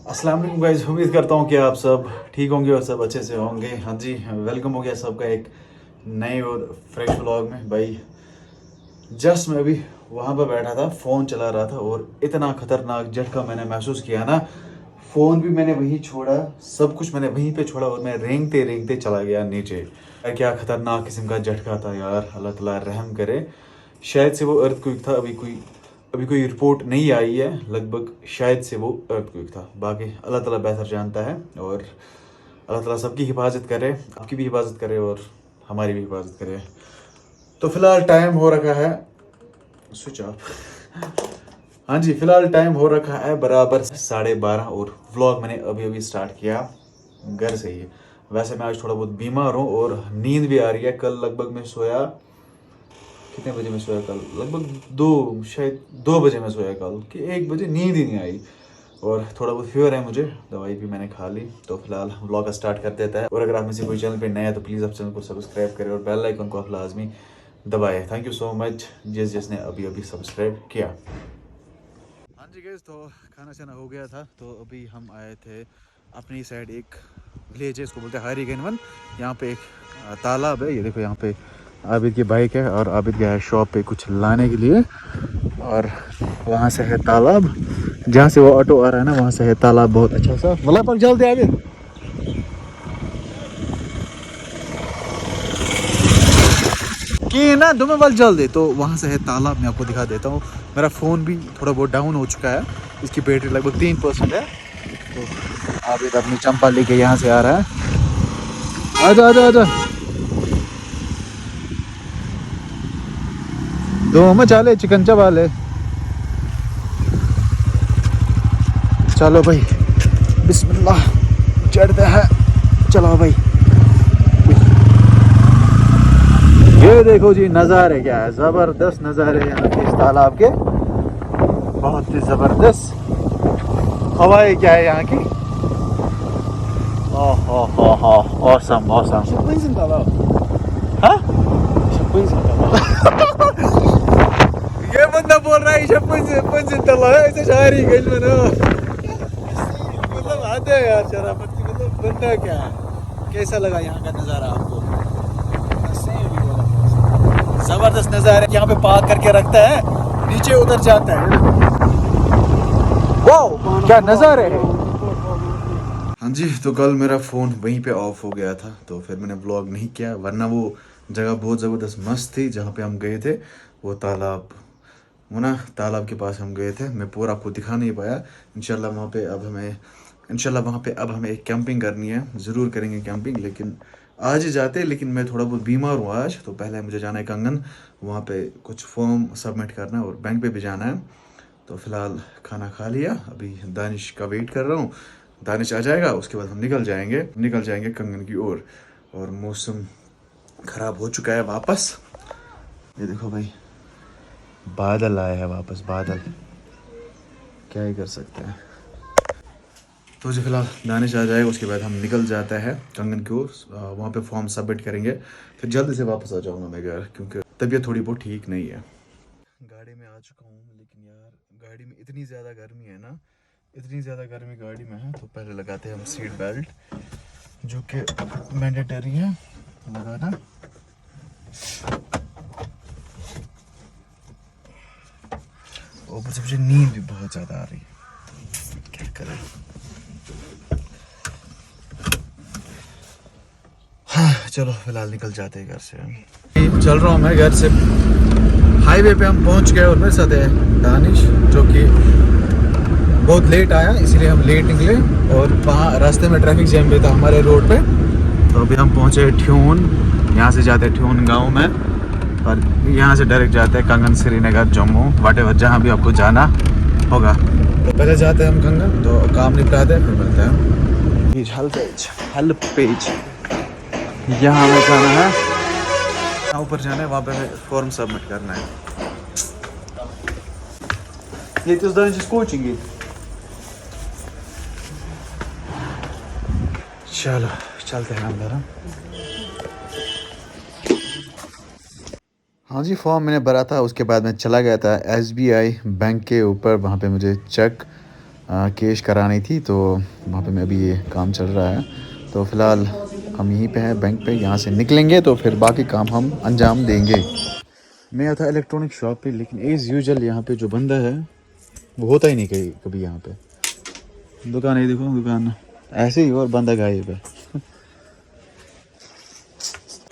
अस्सलाम वालेकुम गाइस, उम्मीद करता हूँ कि आप सब ठीक होंगे और सब अच्छे से होंगे। हाँ जी, वेलकम हो गया सबका एक नए और फ्रेश व्लॉग में। भाई जस्ट मैं अभी वहाँ पर बैठा था, फ़ोन चला रहा था और इतना ख़तरनाक झटका मैंने महसूस किया ना। फ़ोन भी मैंने वहीं छोड़ा, सब कुछ मैंने वहीं पे छोड़ा और मैं रेंगते रेंगते चला गया नीचे। क्या ख़तरनाक किस्म का झटका था यार, अल्लाह ताला रहम करे। शायद से वो अर्थक्वेक था, अभी कोई रिपोर्ट नहीं आई है। लगभग शायद से वो अर्थक्वेक था, बाकी अल्लाह ताला बेहतर जानता है। और अल्लाह ताला सबकी हिफाजत करे, आपकी भी हिफाजत करे और हमारी भी हिफाजत करे। तो फिलहाल टाइम हो रखा है स्विच ऑफ। हाँ जी, फिलहाल टाइम हो रखा है बराबर 12:30 और व्लॉग मैंने अभी अभी स्टार्ट किया घर से ही। वैसे मैं आज थोड़ा बहुत बीमार हूँ और नींद भी आ रही है। कल लगभग मैं सोया, कितने बजे मैं सोया कल? लगभग शायद 2 बजे मैं सोया कल, कि 1 बजे नींद ही नहीं आई। और थोड़ा बहुत फीवर है मुझे, दवाई भी मैंने खा ली। तो फिलहाल व्लॉग स्टार्ट कर देता है। और अगर आप में से कोई चैनल पे नया है तो प्लीज़ आप चैनल को सब्सक्राइब करें और बेल आइकन को आप लाजमी दबाएं। थैंक यू सो मच जिसने अभी अभी सब्सक्राइब किया। हाँ जी गाइस, तो खाना शाना हो गया था। तो अभी हम आए थे अपनी साइड, एक विलेज है, इसको बोलते हैं हरी गेनवन। यहाँ पे एक तालाब है, ये देखो। यहाँ पे आबिद की बाइक है और आबिद गया है शॉप पे कुछ लाने के लिए। और वहाँ से है तालाब, जहाँ से वो ऑटो आ रहा है ना, वहाँ से है तालाब बहुत अच्छा सा। मतलब पर जल्दी आबिद कि ना दुमे वाल जल्दी। तो वहाँ से है तालाब, मैं आपको दिखा देता हूँ। मेरा फ़ोन भी थोड़ा बहुत डाउन हो चुका है, इसकी बैटरी लगभग 3% है। तो आबिद अपनी चंपा लेके यहाँ से आ रहा है। आजा आजा आजा, दो में चाले चिकन चबाले। चलो भाई, बिस्मिल्लाह, चढ़ते हैं। चलो भाई, ये देखो जी नज़ारे, क्या है ज़बरदस्त नज़ारे यहाँ के इस तालाब के, बहुत ही ज़बरदस्त। हवाएं क्या है यहाँ की, ओह ऑसम ऑसम। हाँ, ये बंदा बोल रहा है ऐसे शायरी गल में ना। मतलब आते हैं यार शराफत की, मतलब बंदा क्या है। कैसा लगा यहाँ का नज़ारा आपको? जबरदस्त नज़ारा है। यहाँ पे पार्क करके रखता है, नीचे उतर जाता है। वाह क्या नज़ारे है। हाँ जी, तो कल मेरा फ़ोन वहीं पे ऑफ हो गया था, तो फिर मैंने व्लॉग नहीं किया। वरना वो जगह बहुत ज़बरदस्त मस्त थी जहाँ पे हम गए थे, वो तालाब, वो ना तालाब के पास हम गए थे। मैं पूरा आपको दिखा नहीं पाया। इंशाल्लाह वहाँ पे अब हमें एक कैंपिंग करनी है, ज़रूर करेंगे कैंपिंग। लेकिन आज ही जाते, लेकिन मैं थोड़ा बहुत बीमार हूँ आज। तो पहले मुझे जाना है कंगन, वहाँ पे कुछ फॉर्म सबमिट करना है और बैंक पे भी जाना है। तो फिलहाल खाना खा लिया, अभी दानिश का वेट कर रहा हूँ। दानिश आ जाएगा, उसके बाद हम निकल जाएंगे कंगन की ओर। और मौसम ख़राब हो चुका है वापस, ये देखो भाई, बादल आए हैं वापस, बादल, क्या ही कर सकते हैं। तो जी फिलहाल दानिश आ जाएगा, उसके बाद हम निकल जाता है कंगन की ओर। वहाँ पे फॉर्म सबमिट करेंगे, फिर जल्दी से वापस आ जाऊँगा मैं घर, क्योंकि तबीयत थोड़ी बहुत ठीक नहीं है। गाड़ी में आ चुका हूँ, लेकिन यार गाड़ी में इतनी ज़्यादा गर्मी है ना, इतनी ज़्यादा गर्मी गाड़ी में है। तो पहले लगाते हैं हम सीट बेल्ट, जो कि मैंडेटरी है लगाना। ऊपर से मुझे नींद भी बहुत ज़्यादा आ रही है, क्या करें। हाँ चलो फिलहाल निकल जाते हैं घर से। चल रहा हूँ मैं घर से, हाईवे पे हम पहुँच गए और मेरे साथ है दानिश, जो कि बहुत लेट आया, इसीलिए हम लेट निकले। और वहाँ रास्ते में ट्रैफिक जैम भी था हमारे रोड पे। तो अभी हम पहुँचे ठ्यून, यहाँ से जाते हैं ठ्यून गांव में, और यहाँ से डायरेक्ट जाते हैं कंगन, श्रीनगर, जम्मू, वाटेवर जहाँ भी आपको जाना होगा। तो पहले जाते हैं हम कंगन, तो काम निपटाते हैं, फिर मिलते हैं। हेल्प पेज यहाँ हमें जाना है, यहाँ ऊपर जाना है, वहाँ पे हमें फॉर्म सबमिट करना है। ये तो कोचिंग, चलो चलते हैं अंदर हम। हाँ जी, फॉर्म मैंने भरा था, उसके बाद मैं चला गया था SBI बैंक के ऊपर। वहाँ पे मुझे चेक केश करानी थी, तो वहाँ पे मैं अभी ये काम चल रहा है। तो फ़िलहाल हम यहीं पे हैं बैंक पे, यहाँ से निकलेंगे तो फिर बाकी काम हम अंजाम देंगे। मैं आया था इलेक्ट्रॉनिक शॉप पे, लेकिन एज़ यूजुअल यहाँ पे जो बंदा है वो होता ही नहीं कहीं कभी यहाँ पे। दुकान है, देखो दुकान ऐसे ही और बंदा गायब है।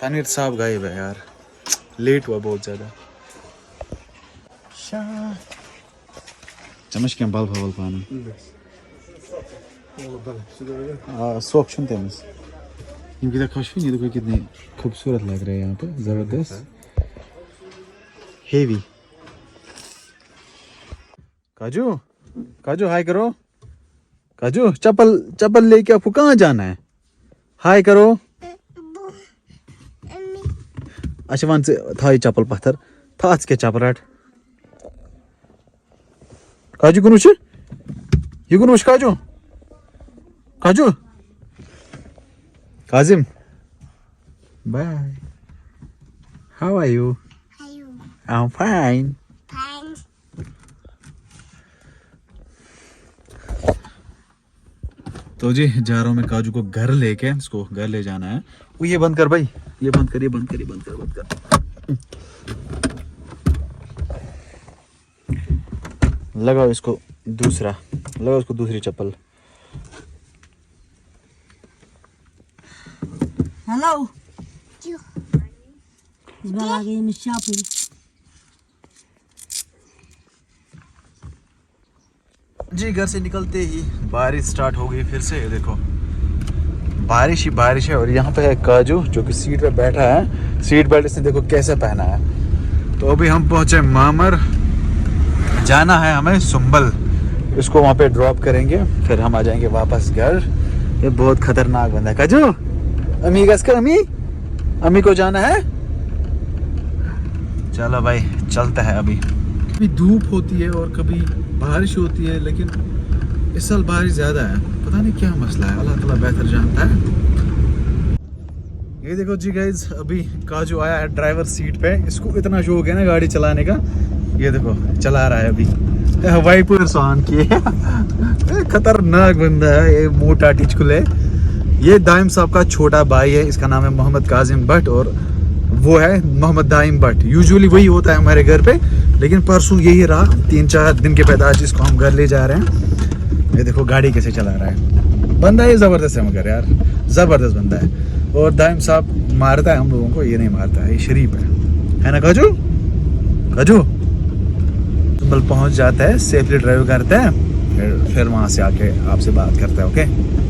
तनवीर साहब गायब है यार, लेट हुआ बहुत ज़्यादा। चमच के बाल भवल पानी सोख छुन तमिस इनकी तो खुशबू नहीं, देखो कितने खूबसूरत लग रहे हैं यहाँ पे, ज़बरदस्त हेवी। काजू काजू हाय करो, काजू चप्पल चप्पल लेके आपको कहाँ जाना है? हाय करो। अच्छा वन से था चप्पल पत्थर था के चप्पल रट काजू कुछ ये कुछ काजू काजू Kazim bye how are you? I am fine. तो जी जा रहा हूँ मैं काजू को घर लेके, इसको घर ले जाना है। वो ये बंद कर भाई, ये बंद कर, ये बंद कर, ये बंद कर, बंद कर। लगाओ इसको दूसरा, लगाओ इसको दूसरी चप्पल। हेलो जी घर से निकलते ही बारिश स्टार्ट हो गई फिर से। ये देखो बारिश ही बारिश है। और यहाँ पे है काजू जो कि सीट पे बैठा है, सीट बेल्ट इसने देखो कैसे पहना है। तो अभी हम पहुंचे मामर, जाना है हमें सुंबल, इसको वहाँ पे ड्रॉप करेंगे, फिर हम आ जाएंगे वापस घर। ये बहुत खतरनाक बंदा है काजू। अम्मी कसकर अम्मी को जाना है। चलो भाई चलते हैं। अभी कभी धूप होती है और कभी बारिश होती है, लेकिन इस साल बारिश ज़्यादा है, पता नहीं क्या मसला है, अल्लाह ताला बेहतर जानता है। ये देखो जी गाइज, अभी काजू आया है ड्राइवर सीट पे, इसको इतना शौक है ना गाड़ी चलाने का। ये देखो चला रहा है अभी, वाइपर्स ऑन किए। खतरनाक बंदा है ये, मोटा टिचकुल है। ये दाइम साहब का छोटा भाई है, इसका नाम है मोहम्मद काजिम भट्ट और वो है मोहम्मद दाइम भट्ट। यूजुअली वही होता है हमारे घर पे, लेकिन परसों यही रहा। 3-4 दिन के बाद आज इसको हम घर ले जा रहे हैं। ये देखो गाड़ी कैसे चला रहा है बंदा, ये ज़बरदस्त है मगर यार, ज़बरदस्त बंदा है। और दाइम साहब मारता है हम लोगों को, ये नहीं मारता है, ये शरीफ है ना काजू? काजू सुंबल पहुंच जाता है, सेफली ड्राइव करता है, फिर वहाँ से आके आपसे बात करता है। ओके